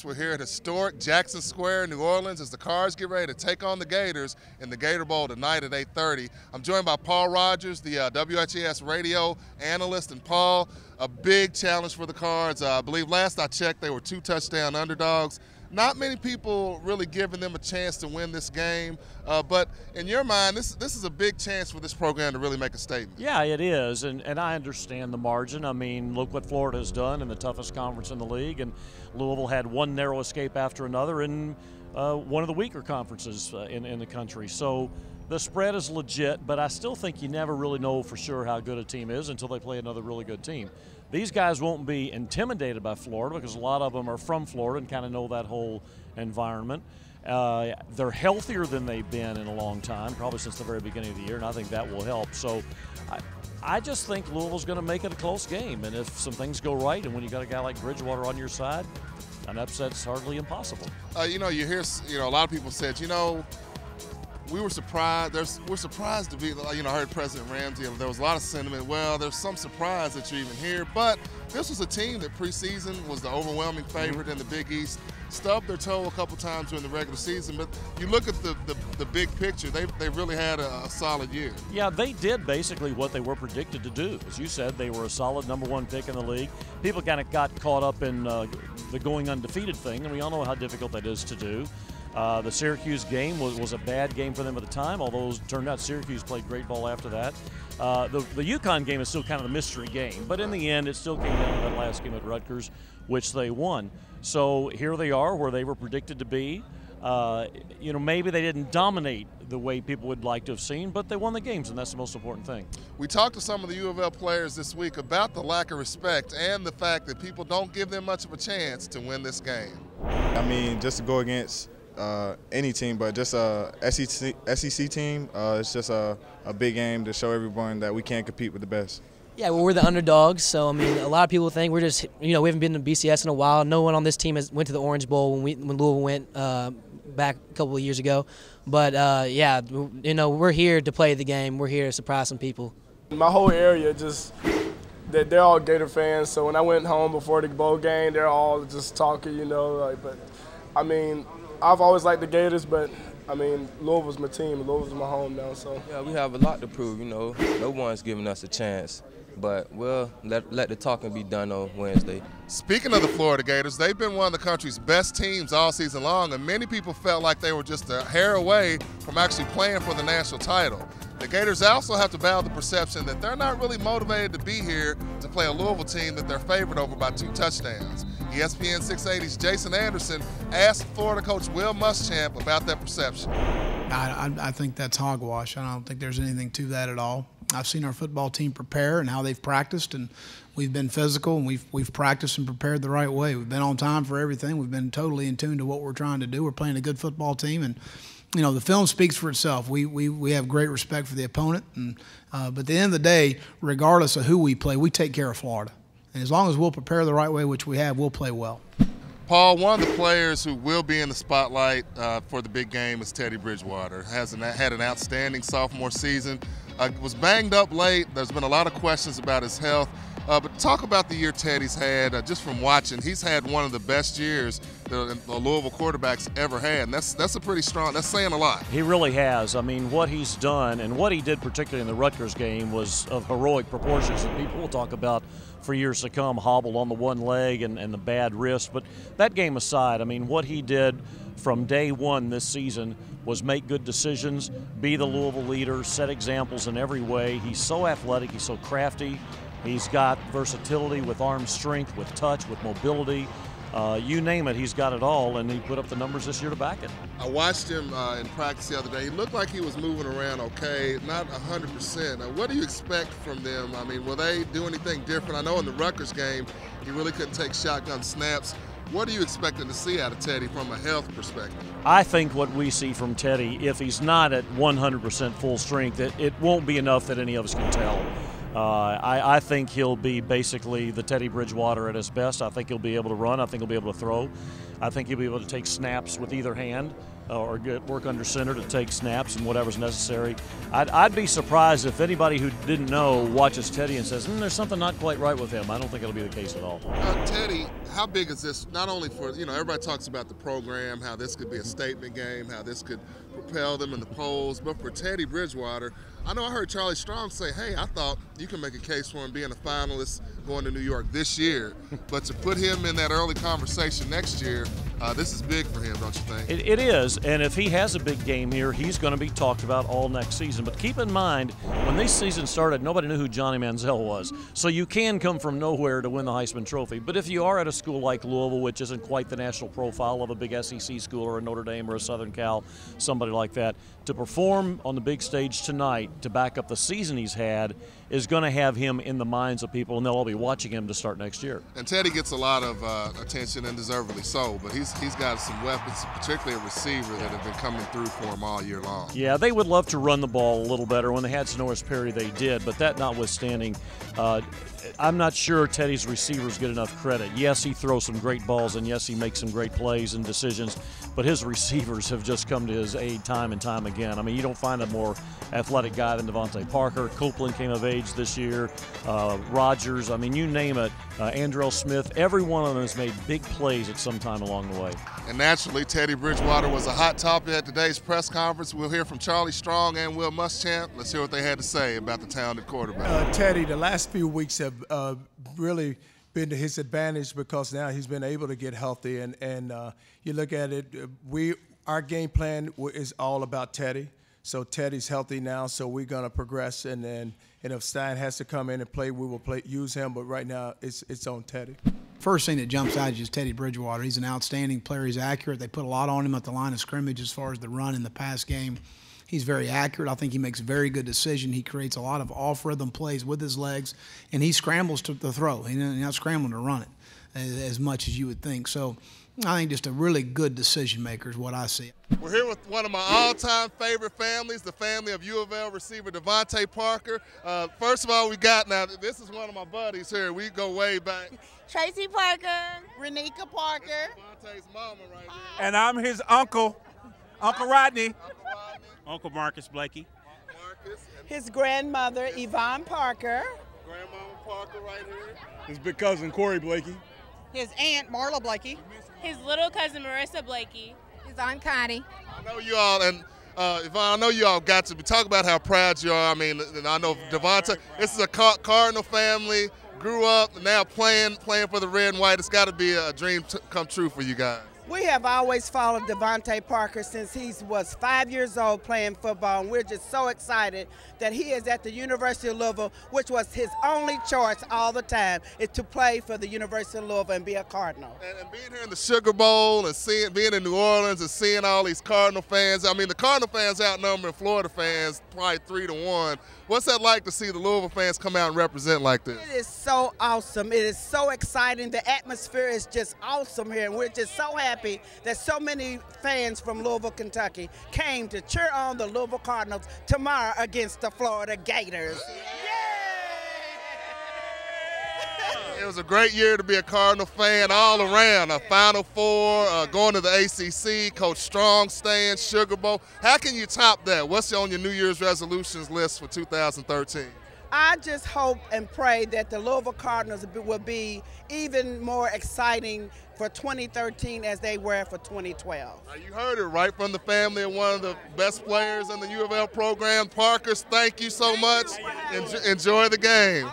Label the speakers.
Speaker 1: We're here at historic Jackson Square, New Orleans, as the Cards get ready to take on the Gators in the Gator Bowl tonight at 8:30. I'm joined by Paul Rogers, the WHAS radio analyst. And Paul, a big challenge for the Cards. I believe last I checked, they were 2-touchdown underdogs. Not many people really giving them a chance to win this game, but in your mind, this is a big chance for this program to really make a statement.
Speaker 2: Yeah, it is, and I understand the margin. I mean, look what Florida has done in the toughest conference in the league, and Louisville had one narrow escape after another in one of the weaker conferences in the country. So the spread is legit, but I still think you never really know for sure how good a team is until they play another really good team. These guys won't be intimidated by Florida because a lot of them are from Florida and kind of know that whole environment. They're healthier than they've been in a long time, probably since the very beginning of the year, and I think that will help. So I just think Louisville's going to make it a close game, and if some things go right, and when you got a guy like Bridgewater on your side, an upset's hardly impossible.
Speaker 1: You hear, a lot of people said, we were surprised. We're surprised to be, I heard President Ramsey, there was a lot of sentiment. Well, there's some surprise that you're even here, but this was a team that preseason was the overwhelming favorite in the Big East. Stubbed their toe a couple times during the regular season, but you look at the big picture, they really had a solid year.
Speaker 2: Yeah, they did basically what they were predicted to do. As you said, they were a solid #1 pick in the league. People kind of got caught up in the going undefeated thing, and we all know how difficult that is to do. The Syracuse game was a bad game for them at the time, although it turned out Syracuse played great ball after that. The UConn game is still kind of a mystery game, but in the end it still came down to that last game at Rutgers, which they won. So here they are where they were predicted to be. Maybe they didn't dominate the way people would like to have seen, but they won the games, and that's the most important thing.
Speaker 1: We talked to some of the U of L players this week about the lack of respect and the fact that people don't give them much of a chance to win this game.
Speaker 3: I mean, just to go against any team, but just a SEC team, it's just a big game to show everyone that we can compete with the best.
Speaker 4: Yeah, well, we're the underdogs, so I mean, a lot of people think we're just, we haven't been to BCS in a while. No one on this team went to the Orange Bowl when Louisville went back a couple of years ago. But yeah, we're here to play the game. We're here to surprise some people.
Speaker 5: My whole area they're all Gator fans. So when I went home before the bowl game, they're all just talking, But I mean, I've always liked the Gators, but I mean, Louisville's my team. Louisville's my home now. So
Speaker 6: yeah, we have a lot to prove. No one's giving us a chance. But we'll let the talking be done on Wednesday.
Speaker 1: Speaking of the Florida Gators, they've been one of the country's best teams all season long, and many people felt like they were just a hair away from actually playing for the national title. The Gators also have to battle the perception that they're not really motivated to be here to play a Louisville team that they're favored over by 2 touchdowns. ESPN 680's Jason Anderson asked Florida coach Will Muschamp about that perception.
Speaker 7: I think that's hogwash. I don't think there's anything to that at all. I've seen our football team prepare and how they've practiced, and we've been physical, and we've practiced and prepared the right way. We've been on time for everything. We've been totally in tune to what we're trying to do. We're playing a good football team, and the film speaks for itself. We have great respect for the opponent, and but at the end of the day, regardless of who we play, we take care of Florida. And as long as we'll prepare the right way, which we have, we'll play well.
Speaker 1: Paul, one of the players who will be in the spotlight for the big game is Teddy Bridgewater. Had an outstanding sophomore season. Was banged up late. There's been a lot of questions about his health. But talk about the year Teddy's had. Just from watching, he's had one of the best years the Louisville quarterback's ever had. And that's a pretty strong, that's saying a lot.
Speaker 2: He really has. I mean, what he's done and what he did particularly in the Rutgers game was of heroic proportions that people will talk about for years to come, hobbled on the one leg and the bad wrist. But that game aside, I mean, what he did from day one this season was make good decisions, be the Louisville leader, set examples in every way. He's so athletic, he's so crafty. He's got versatility with arm strength, with touch, with mobility. You name it, he's got it all, and he put up the numbers this year to back it.
Speaker 1: I watched him in practice the other day. He looked like he was moving around okay, not 100%. Now, what do you expect from them? I mean, will they do anything different? I know in the Rutgers game, he really couldn't take shotgun snaps. What are you expecting to see out of Teddy from a health perspective?
Speaker 2: I think what we see from Teddy, if he's not at 100% full strength, it won't be enough that any of us can tell. I think he'll be basically the Teddy Bridgewater at his best. I think he'll be able to run. I think he'll be able to throw. I think he'll be able to take snaps with either hand or work under center to take snaps and whatever's necessary. I'd be surprised if anybody who didn't know watches Teddy and says, there's something not quite right with him. I don't think it'll be the case at all.
Speaker 1: Teddy how big is this, not only for, everybody talks about the program, how this could be a statement game, how this could propel them in the polls, but for Teddy Bridgewater, I know I heard Charlie Strong say, hey, I thought you can make a case for him being a finalist going to New York this year, but to put him in that early conversation next year, this is big for him, don't you think?
Speaker 2: It is, and if he has a big game here, he's going to be talked about all next season. But keep in mind, when this season started, nobody knew who Johnny Manziel was. So you can come from nowhere to win the Heisman Trophy. But if you are at a school like Louisville, which isn't quite the national profile of a big SEC school or a Notre Dame or a Southern Cal, somebody like that, to perform on the big stage tonight to back up the season he's had is going to have him in the minds of people, and they'll all be watching him to start next year.
Speaker 1: And Teddy gets a lot of attention, and deservedly so, but he's got some weapons, particularly a receiver, that have been coming through for him all year long.
Speaker 2: Yeah, they would love to run the ball a little better. When they had Sonoris Perry, they did, but that notwithstanding, I'm not sure Teddy's receivers get enough credit. Yes, he throws some great balls, and yes, he makes some great plays and decisions, but his receivers have just come to his aid time and time again. I mean, you don't find a more athletic guy than Devontae Parker. Copeland came of age this year. Rodgers, I mean, you name it. Andrell Smith, every one of them has made big plays at some time along the way.
Speaker 1: And naturally, Teddy Bridgewater was a hot topic at today's press conference. We'll hear from Charlie Strong and Will Muschamp. Let's hear what they had to say about the talented quarterback.
Speaker 8: Teddy, the last few weeks have really been to his advantage because now he's been able to get healthy. And you look at it, our game plan is all about Teddy. So Teddy's healthy now, so we're going to progress. And if Stein has to come in and play, we will use him. But right now, it's on Teddy.
Speaker 7: First thing that jumps out is just Teddy Bridgewater. He's an outstanding player. He's accurate. They put a lot on him at the line of scrimmage as far as the run in the pass game. He's very accurate. I think he makes very good decisions. He creates a lot of off-rhythm plays with his legs, and he scrambles to the throw. He's not scrambling to run it as much as you would think. So I think just a really good decision maker is what I see.
Speaker 1: We're here with one of my all-time favorite families, the family of U of L receiver Devontae Parker. First of all, this is one of my buddies here. We go way back.
Speaker 9: Tracy Parker. Renika Parker.
Speaker 1: Devontae's mama right here.
Speaker 10: And I'm his uncle, Uncle Rodney.
Speaker 11: Uncle Marcus Blakey.
Speaker 9: His grandmother, Yvonne Parker.
Speaker 1: Grandmama Parker right here.
Speaker 3: His big cousin, Corey Blakey.
Speaker 9: His aunt, Marla Blakey.
Speaker 12: His little cousin, Marissa Blakey.
Speaker 9: His aunt, Connie.
Speaker 1: I know you all, and Yvonne, I know you all got to talk about how proud you are. I mean, and I know Devontae, this is a Cardinal family, grew up, and now playing for the red and white. It's got to be a dream come true for you guys.
Speaker 9: We have always followed Devontae Parker since he was 5 years old playing football, and we're just so excited that he is at the University of Louisville, which was his only choice all the time, is to play for the University of Louisville and be a Cardinal.
Speaker 1: And being here in the Sugar Bowl and being in New Orleans and seeing all these Cardinal fans, I mean, the Cardinal fans outnumber Florida fans probably 3-1. What's that like to see the Louisville fans come out and represent like this?
Speaker 9: It is so awesome. It is so exciting. The atmosphere is just awesome here, and we're just so happy that so many fans from Louisville, Kentucky came to cheer on the Louisville Cardinals tomorrow against the Florida Gators.
Speaker 1: It was a great year to be a Cardinal fan all around. A Final Four, going to the ACC, Coach Strong staying, Sugar Bowl. How can you top that? What's on your New Year's resolutions list for 2013?
Speaker 9: I just hope and pray that the Louisville Cardinals will be even more exciting for 2013 as they were for 2012.
Speaker 1: You heard it right from the family of one of the best players in the U of L program. Parkers, thank you so much. Enjoy the game.